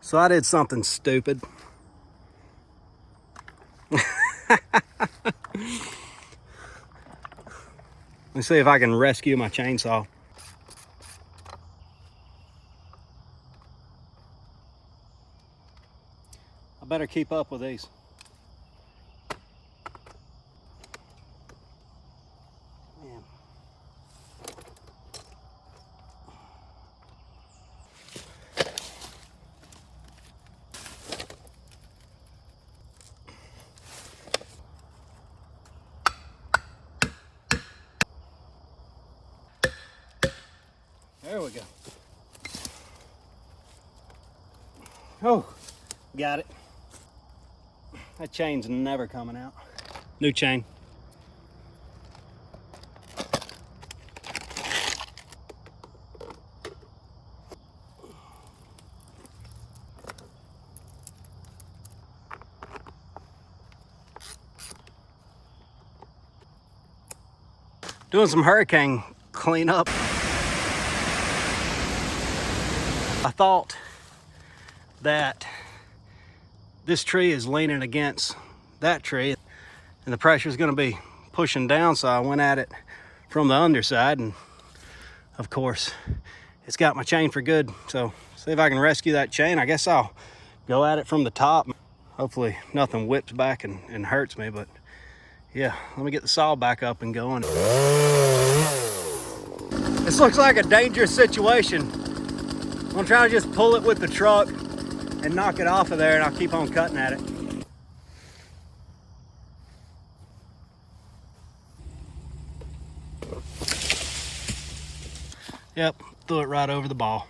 So I did something stupid. Let me see if I can rescue my chainsaw. I better keep up with these. Man. There we go. Oh, got it. That chain's never coming out. New chain. Doing some hurricane cleanup. I thought that this tree is leaning against that tree and the pressure is going to be pushing down, so I went at it from the underside, and of course it's got my chain for good. So see if I can rescue that chain. I guess I'll go at it from the top. Hopefully nothing whips back and hurts me, but yeah, let me get the saw back up and going. This looks like a dangerous situation. I'm trying to just pull it with the truck and knock it off of there, and I'll keep on cutting at it. Yep, threw it right over the ball.